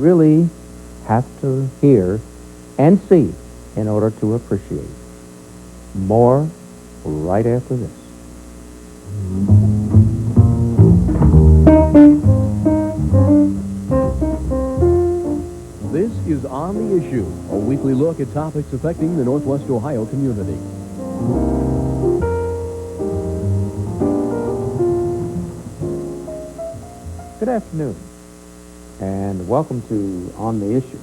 really have to hear and see in order to appreciate. More right after this. This is On the Issue, a weekly look at topics affecting the Northwest Ohio community. Good afternoon, and welcome to On the Issue.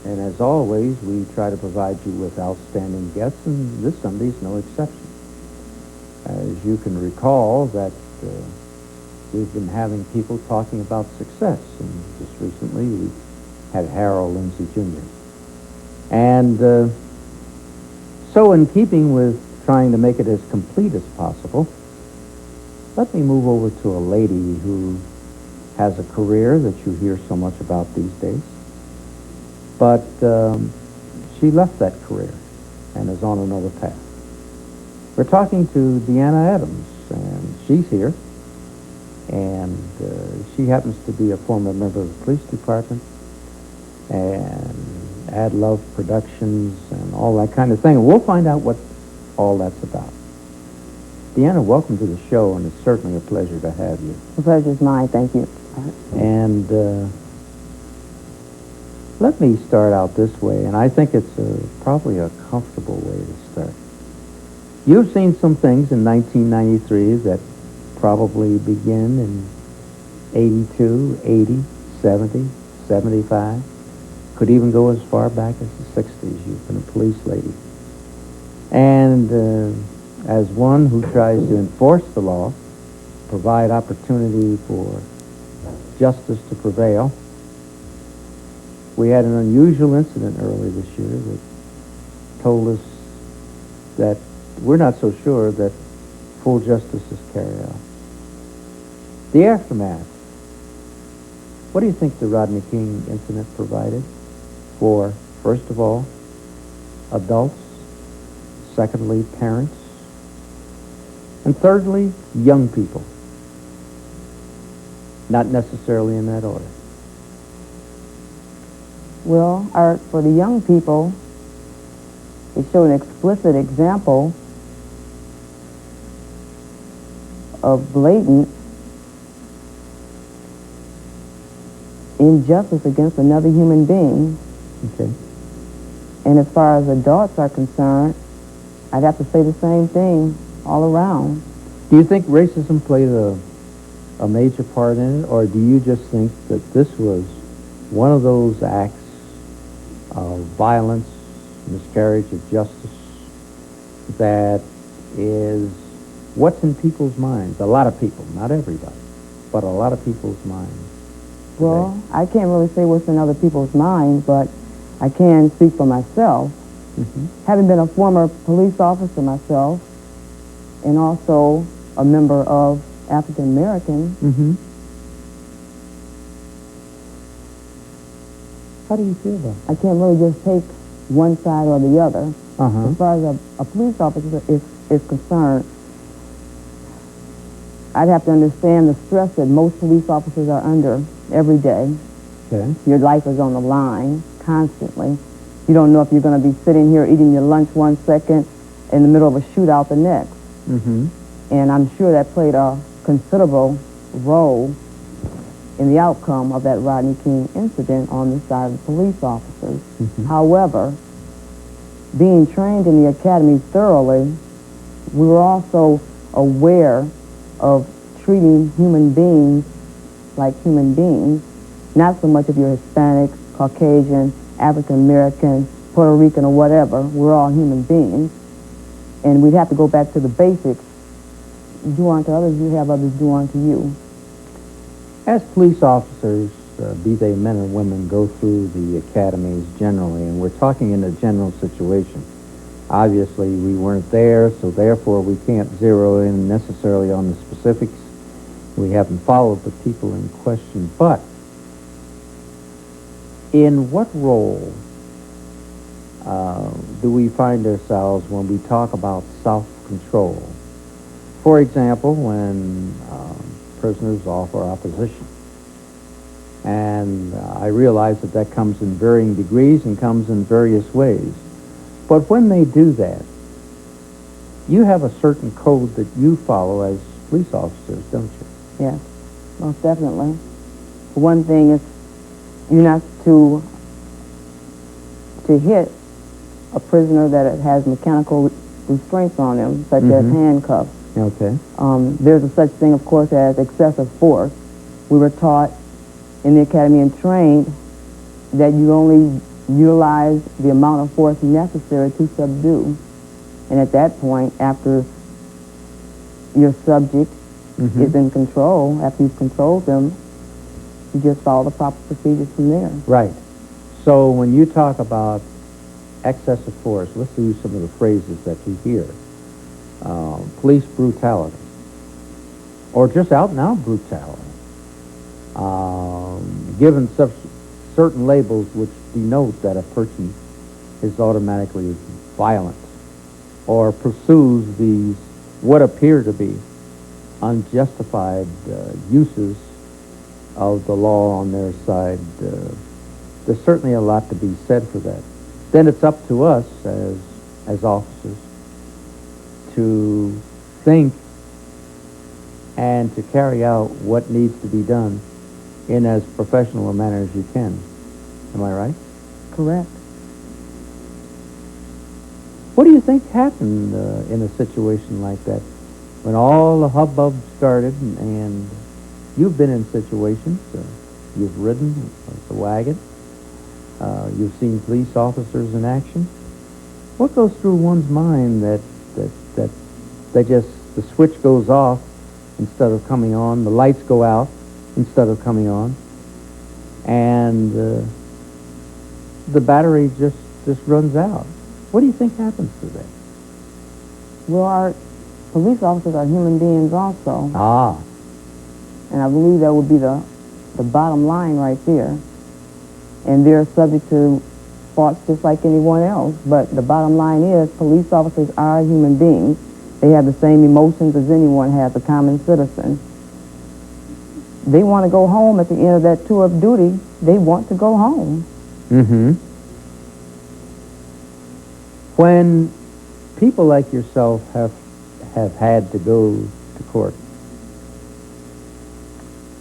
And as always, we try to provide you with outstanding guests, and this Sunday's no exception. As you can recall, that we've been having people talking about success, and just recently we had Harold Lindsay Jr. And so in keeping with trying to make it as complete as possible, let me move over to a lady who has a career that you hear so much about these days. But she left that career and is on another path. We're talking to DeAnna Adams, and she's here. And she happens to be a former member of the police department and Ad Love Productions and all that kind of thing. And we'll find out what all that's about. DeAnna, welcome to the show, and it's certainly a pleasure to have you. The pleasure's mine, thank you. And let me start out this way, and I think it's probably a comfortable way to start. You've seen some things in 1993 that probably begin in 82, 80, 70, 75. Could even go as far back as the 60s. You've been a police lady. And as one who tries to enforce the law, provide opportunity for justice to prevail, we had an unusual incident earlier this year that told us that we're not so sure that full justice is carried out. The aftermath. What do you think the Rodney King incident provided for, first of all, adults, secondly, parents, and thirdly, young people? Not necessarily in that order. Well, for the young people, it showed an explicit example of blatant injustice against another human being. Okay. And as far as adults are concerned, I'd have to say the same thing all around. Do you think racism played a major part in it, or do you just think that this was one of those acts of violence, miscarriage of justice, that is what's in people's minds? A lot of people, not everybody, but a lot of people's minds today. Well, I can't really say what's in other people's minds, but I can speak for myself. Mm-hmm. Having been a former police officer myself, and also a member of African American. Mm-hmm. How do you feel about it? I can't really just take one side or the other. Uh-huh. As far as a police officer is concerned, I'd have to understand the stress that most police officers are under every day. Okay. Your life is on the line constantly. You don't know if you're going to be sitting here eating your lunch one second, in the middle of a shootout the next. Mm-hmm. And I'm sure that played a considerable role in the outcome of that Rodney King incident on the side of the police officers. Mm-hmm. However, being trained in the academy thoroughly, we were also aware of treating human beings like human beings, not so much if you're Hispanic, Caucasian, African American, Puerto Rican, or whatever. We're all human beings. And we'd have to go back to the basics. Do unto others, you have others do unto you. As police officers, be they men or women, go through the academies generally, and we're talking in a general situation. Obviously, we weren't there, so therefore we can't zero in necessarily on the specifics. We haven't followed the people in question. But in what role do we find ourselves when we talk about self-control? For example, when prisoners offer opposition. And I realize that that comes in varying degrees and comes in various ways. But when they do that, you have a certain code that you follow as police officers, don't you? Yes, most definitely. One thing is you're not to hit a prisoner that has mechanical restraints on them, such as handcuffs. Okay. There's a such thing, of course, as excessive force. We were taught in the academy and trained that you only utilize the amount of force necessary to subdue. And at that point, after your subject is in control, after you've controlled them, you just follow the proper procedures from there. Right. So when you talk about excessive force, let's use some of the phrases that you hear. Police brutality, or just out-and-out brutality. Given certain labels which denote that a person is automatically violent or pursues these what appear to be unjustified uses of the law on their side. There's certainly a lot to be said for that. Then it's up to us as officers to think and to carry out what needs to be done in as professional a manner as you can. Am I right? Correct. What do you think happened in a situation like that when all the hubbub started and you've been in situations, you've ridden the wagon, you've seen police officers in action. What goes through one's mind that the switch goes off instead of coming on, the lights go out instead of coming on, and the battery just runs out? What do you think happens to that? Well, our police officers are human beings also. Ah. And I believe that would be the bottom line right there. And they're subject to faults just like anyone else. But the bottom line is police officers are human beings. They have the same emotions as anyone has, a common citizen. They want to go home at the end of that tour of duty. They want to go home. Mm-hmm. When people like yourself have had to go to court,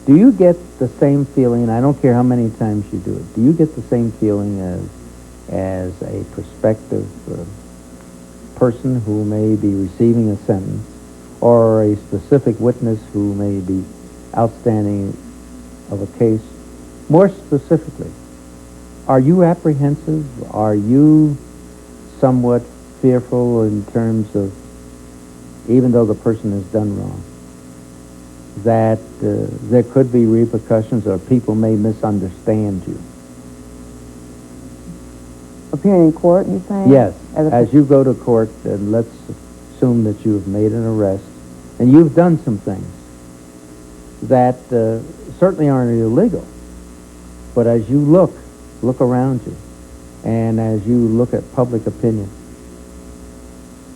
do you get the same feeling, and I don't care how many times you do it, do you get the same feeling as a prospective person who may be receiving a sentence, or a specific witness who may be outstanding of a case? More specifically, are you apprehensive? Are you somewhat fearful in terms of, even though the person has done wrong, that there could be repercussions or people may misunderstand you? Appearing in court, you saying? Yes. As you go to court, and let's assume that you have made an arrest, and you've done some things that certainly aren't illegal, but as you look around you, and as you look at public opinion,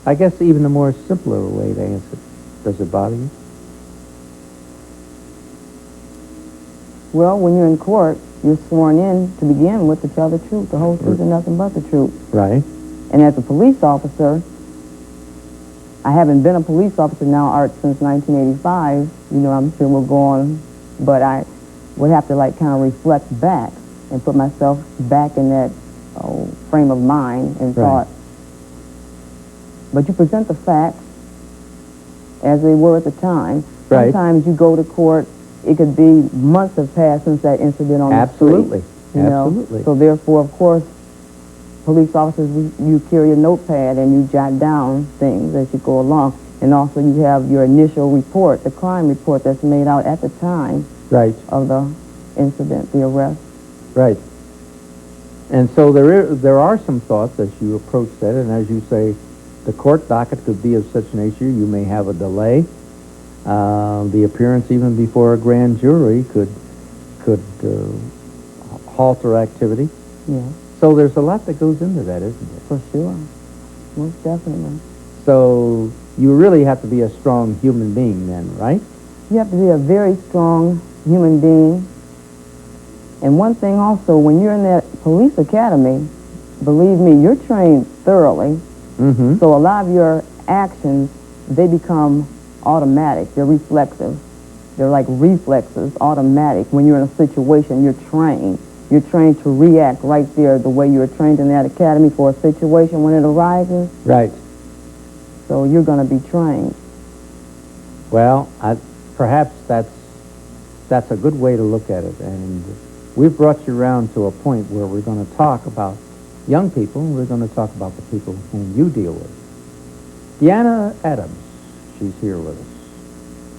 I guess even the more simpler way to answer, does it bother you? Well, when you're in court, you're sworn in to begin with to tell the truth, the whole truth and nothing but the truth. Right. And as a police officer, I haven't been a police officer now, Art, since 1985. You know, I'm sure we'll go on, but I would have to kind of reflect back and put myself back in that frame of mind and thought. But you present the facts as they were at the time. Right. Sometimes you go to court, it could be months have passed since that incident on the street. Absolutely. You know? So therefore, of course, police officers, you carry a notepad and you jot down things as you go along. And also you have your initial report, the crime report that's made out at the time of the incident, the arrest. Right. And so there are some thoughts as you approach that, and as you say, the court docket could be of such nature you may have a delay. The appearance even before a grand jury could halter activity. Yeah. So there's a lot that goes into that, isn't there? For sure. Most definitely. So you really have to be a strong human being then, right? You have to be a very strong human being And one thing also, when you're in that police academy, believe me, you're trained thoroughly. Mm-hmm. So a lot of your actions, they become automatic. They're reflexive. They're like reflexes, automatic. When you're in a situation, you're trained. You're trained to react right there the way you were trained in that academy for a situation when it arises. Right. So you're going to be trained. Well, perhaps that's a good way to look at it. And we've brought you around to a point where we're going to talk about young people, and we're going to talk about the people whom you deal with. DeAnna Adams, she's here with us.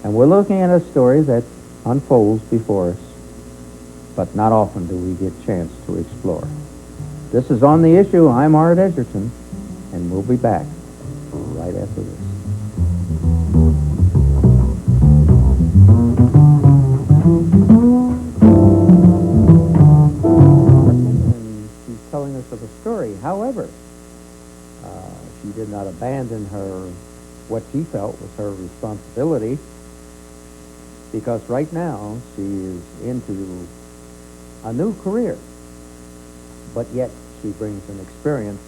And we're looking at a story that unfolds before us, but not often do we get a chance to explore. This is On the Issue. I'm Art Edgerton, and we'll be back right after this. And she's telling us of a story. However, she did not abandon what she felt was her responsibility, because right now she is into a new career, but yet she brings an experience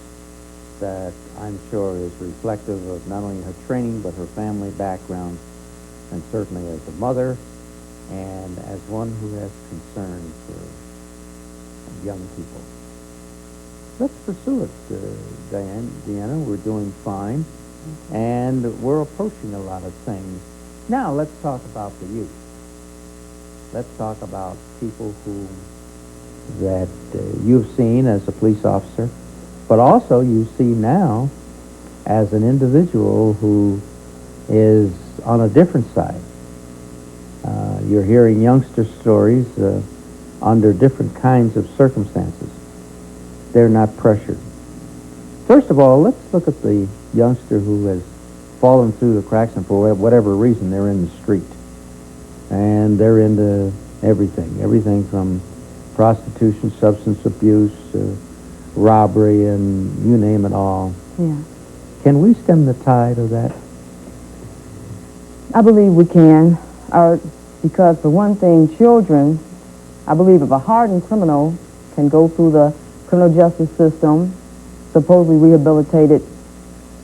that I'm sure is reflective of not only her training but her family background, and certainly as a mother and as one who has concern for young people. Let's pursue it, DeAnna. We're doing fine, and we're approaching a lot of things. Now let's talk about the youth. Let's talk about people that you've seen as a police officer, but also you see now as an individual who is on a different side. You're hearing youngster stories under different kinds of circumstances. They're not pressured. First of all, let's look at the youngster who has fallen through the cracks, and for whatever reason they're in the street. And they're into everything from prostitution, substance abuse, robbery, and you name it all. Yeah. Can we stem the tide of that? I believe we can, because for one thing, children, I believe if a hardened criminal can go through the criminal justice system, supposedly rehabilitated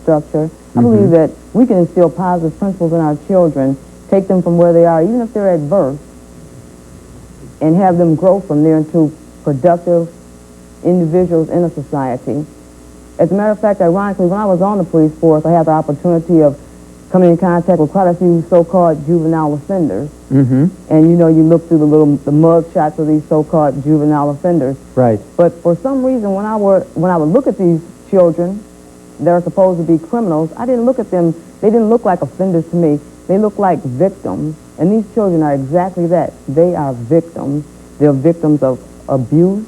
structure, I believe that we can instill positive principles in our children, take them from where they are, even if they're at birth, and have them grow from there into productive individuals in a society. As a matter of fact, ironically, when I was on the police force, I had the opportunity of coming in contact with quite a few so-called juvenile offenders. Mm-hmm. And, you look through the mug shots of these so-called juvenile offenders. Right. But for some reason, when I would look at these children that are supposed to be criminals, I didn't look at them. They didn't look like offenders to me. They look like victims. And these children are exactly that. They are victims. They're victims of abuse,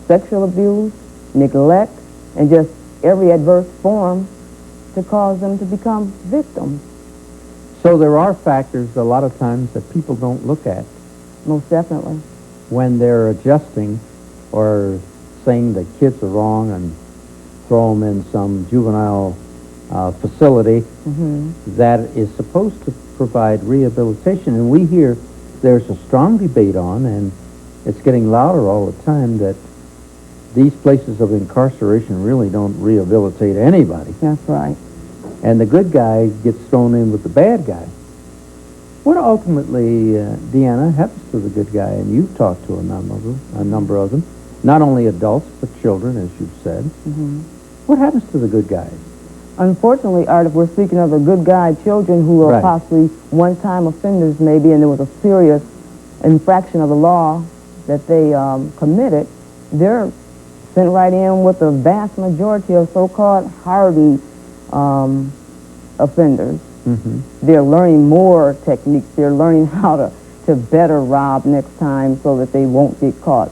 sexual abuse, neglect, and just every adverse form to cause them to become victims. So there are factors a lot of times that people don't look at Most definitely. when they're adjusting or saying that kids are wrong and throw them in some juvenile facility that is supposed to provide rehabilitation. And we hear there's a strong debate on, and it's getting louder all the time, that these places of incarceration really don't rehabilitate anybody. That's right. And the good guy gets thrown in with the bad guy. What ultimately, DeAnna, happens to the good guy? And you've talked to a number of them, not only adults, but children, as you've said. What happens to the good guys? Unfortunately, Art, if we're speaking of the good guy children who are possibly one-time offenders maybe, and there was a serious infraction of the law that they committed, they're sent right in with the vast majority of so-called hardened offenders. They're learning more techniques. They're learning how to better rob next time so that they won't get caught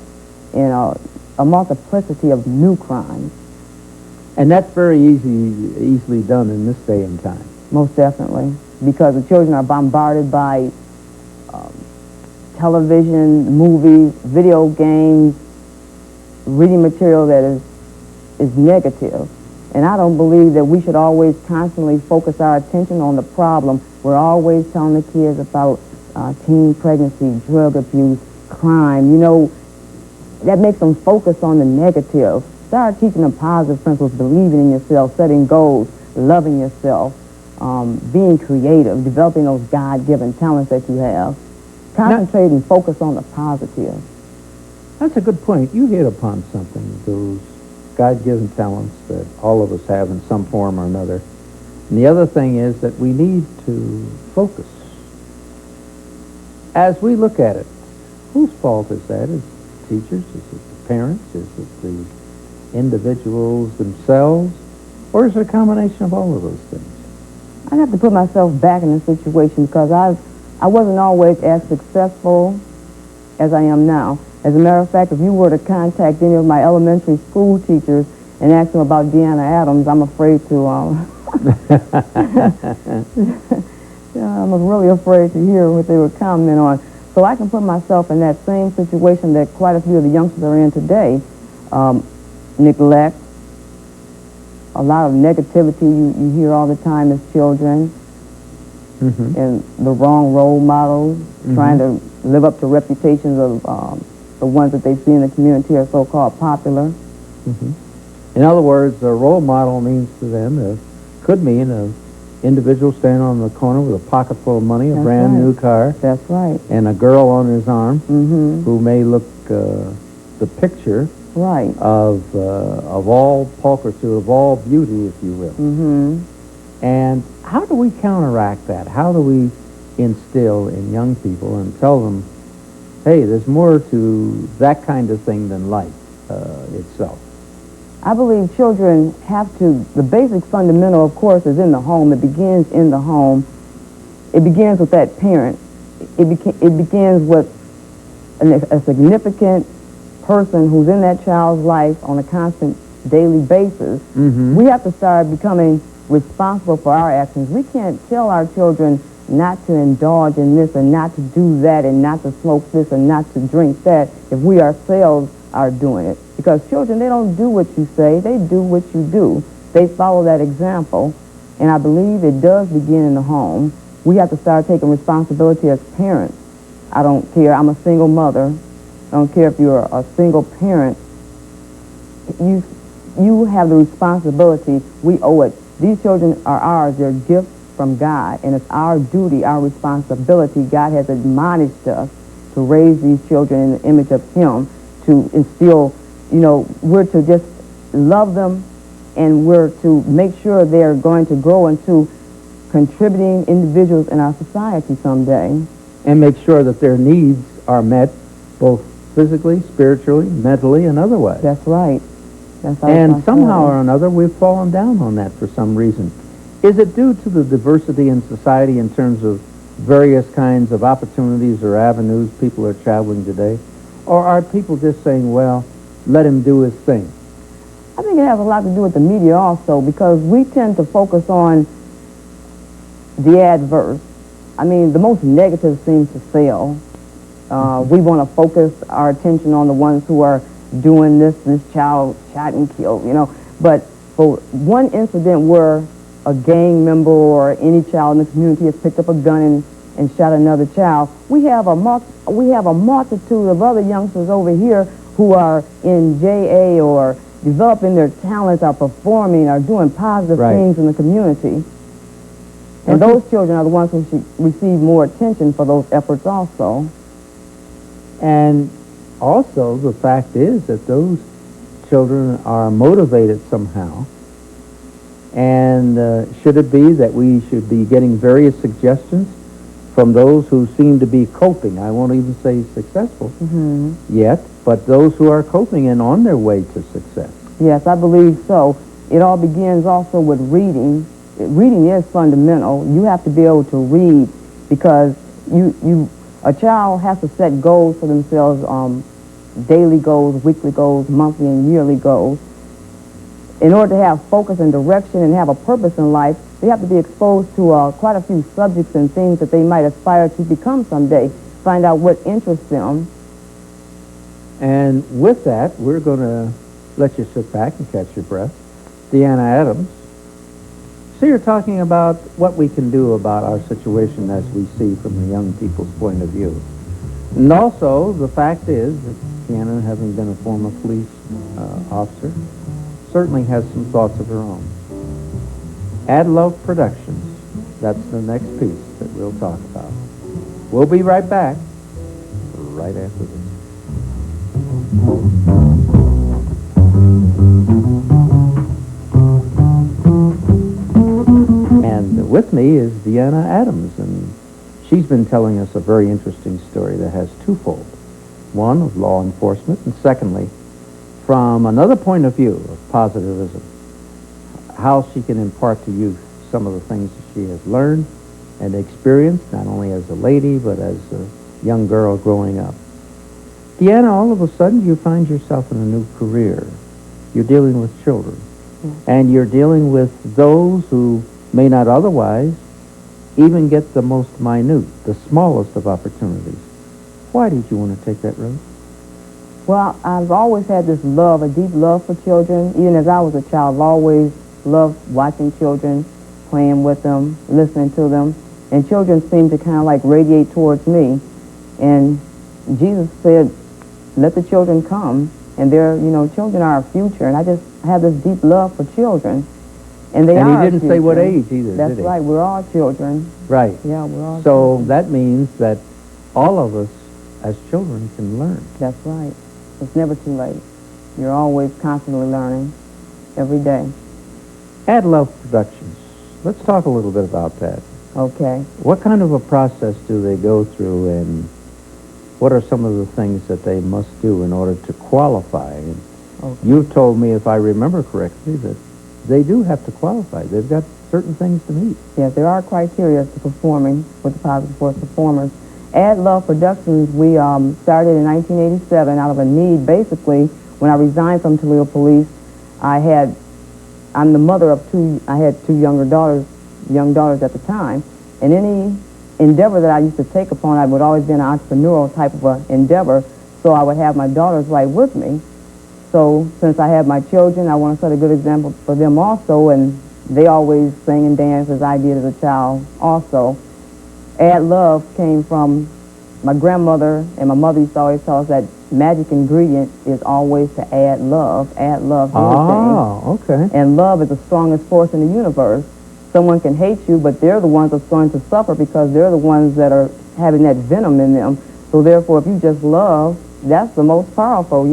in a multiplicity of new crimes. And that's very easily done in this day and time. Most definitely, because the children are bombarded by television, movies, video games, reading material that is negative. And I don't believe that we should always constantly focus our attention on the problem. We're always telling the kids about teen pregnancy, drug abuse, crime. that makes them focus on the negative. Start teaching them positive principles, believing in yourself, setting goals, loving yourself, being creative, developing those God-given talents that you have. Concentrate and focus on the positive. That's a good point. You hit upon something, those God-given talents that all of us have in some form or another. And the other thing is that we need to focus. As we look at it, whose fault is that? Is it teachers? Is it the parents? Is it the individuals themselves? Or is it a combination of all of those things? I have to put myself back in the situation because I wasn't always as successful as I am now. As a matter of fact, if you were to contact any of my elementary school teachers and ask them about DeAnna Adams, I'm afraid to, I'm really afraid to hear what they would comment on. So I can put myself in that same situation that quite a few of the youngsters are in today. Neglect, a lot of negativity you hear all the time as children, and the wrong role models, trying to live up to reputations of the ones that they see in the community are so-called popular. In other words, a role model means to them, could mean an individual standing on the corner with a pocket full of money, a brand new car. That's right. And a girl on his arm who may look the picture of all pulchritude, of all beauty, if you will. And how do we counteract that? How do we instill in young people and tell them, hey, there's more to that kind of thing than life itself? I believe children have to, the basic fundamental, of course, is in the home. It begins in the home. It begins with that parent. It begins with a significant person who's in that child's life on a constant daily basis. We have to start becoming responsible for our actions. We can't tell our children not to indulge in this and not to do that and not to smoke this and not to drink that if we ourselves are doing it. Because children, they don't do what you say, they do what you do. They follow that example, and I believe it does begin in the home. We have to start taking responsibility as parents. I don't care, I'm a single mother. I don't care if you're a single parent. You have the responsibility. We owe it. These children are ours. They're gifts from God, and it's our duty, our responsibility. God has admonished us to raise these children in the image of Him, to instill, we're to just love them, and we're to make sure they're going to grow into contributing individuals in our society someday. And make sure that their needs are met, both physically, spiritually, mentally, and otherwise. That's right. That's our and somehow or another, we've fallen down on that for some reason. Is it due to the diversity in society in terms of various kinds of opportunities or avenues people are traveling today? Or are people just saying, well, let him do his thing? I think it has a lot to do with the media also, because we tend to focus on the adverse. I mean, the most negative seems to sell. We want to focus our attention on the ones who are doing this child shot and killed, But for one incident where a gang member or any child in the community has picked up a gun and shot another child, we have a multitude of other youngsters over here who are in JA or developing their talents, are performing, are doing positive things in the community. And those children are the ones who should receive more attention for those efforts also. And also, the fact is that those children are motivated somehow. And should it be that we should be getting various suggestions from those who seem to be coping? I won't even say successful yet, but those who are coping and on their way to success. Yes, I believe so. It all begins also with reading. Reading is fundamental. You have to be able to read, because a child has to set goals for themselves, daily goals, weekly goals, monthly and yearly goals. In order to have focus and direction and have a purpose in life, they have to be exposed to quite a few subjects and things that they might aspire to become someday. Find out what interests them. And with that, we're going to let you sit back and catch your breath. DeAnna Adams. So you're talking about what we can do about our situation as we see from the young people's point of view. And also, the fact is that DeAnna, having been a former police officer, certainly has some thoughts of her own. Add Love Productions. That's the next piece that we'll talk about. We'll be right back, right after this. And with me is DeAnna Adams, and she's been telling us a very interesting story that has twofold. One, of law enforcement, and secondly, from another point of view of positivism, how she can impart to youth some of the things that she has learned and experienced, not only as a lady, but as a young girl growing up. DeAnna, all of a sudden you find yourself in a new career. You're dealing with children, and you're dealing with those who may not otherwise even get the most minute, the smallest of opportunities. Why did you want to take that road? Well, I've always had this love, a deep love for children. Even as I was a child, I've always loved watching children, playing with them, listening to them. And children seem to kind of like radiate towards me. And Jesus said, let the children come. And they're, children are our future. And I just have this deep love for children. And they are. And he didn't say what age either, That's did he? right. We're all children. Right. Yeah, we're all So children. that means that all of us as children can learn. That's right. It's never too late. You're always constantly learning every day. Add Love Productions. Let's talk a little bit about that. Okay. What kind of a process do they go through, and what are some of the things that they must do in order to qualify? And you've told me, if I remember correctly, that they do have to qualify. They've got certain things to meet. Yes, there are criteria to performing with the Positive Force Performers. Add Love Productions, we started in 1987 out of a need. Basically, when I resigned from Toledo Police, I'm the mother of I had two young daughters at the time, and any endeavor that I used to take upon, I would always be an entrepreneurial type of an endeavor, so I would have my daughters right with me. So since I have my children, I want to set a good example for them also, and they always sing and dance as I did as a child also. Add Love came from my grandmother, and my mother used to always tell us that magic ingredient is always to add love to anything. Oh, okay. And love is the strongest force in the universe. Someone can hate you, but they're the ones that's going to suffer because they're the ones that are having that venom in them. So therefore, if you just love, that's the most powerful.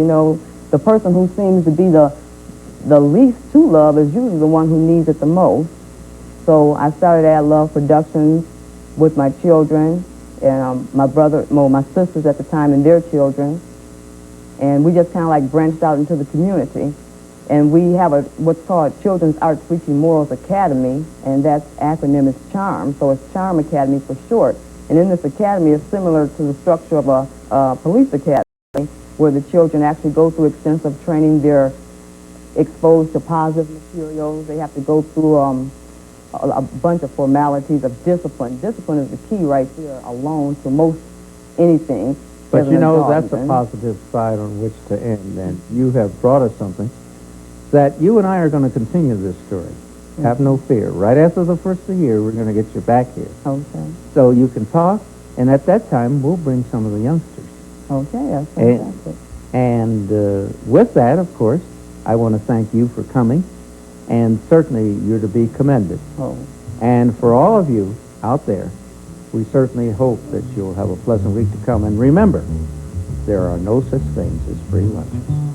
The person who seems to be the least to love is usually the one who needs it the most. So I started Add Love Productions with my children and my sisters at the time and their children. And we just kind of like branched out into the community. And we have what's called Children's Arts Reaching Morals Academy, and that acronym is CHARM. So it's Charm Academy for short. And in this academy, it's similar to the structure of a police academy, where the children actually go through extensive training. They're exposed to positive materials. They have to go through a bunch of formalities of discipline. Discipline is the key right there alone to most anything. But that's a positive side on which to end, and you have brought us something that you and I are going to continue this story. Mm-hmm. Have no fear. Right after the first of the year, we're going to get you back here. Okay. So you can talk, and at that time, we'll bring some of the youngsters. Okay, that's fantastic. And with that, of course, I want to thank you for coming, and certainly you're to be commended. Oh. And for all of you out there, we certainly hope that you'll have a pleasant week to come. And remember, there are no such things as free lunches.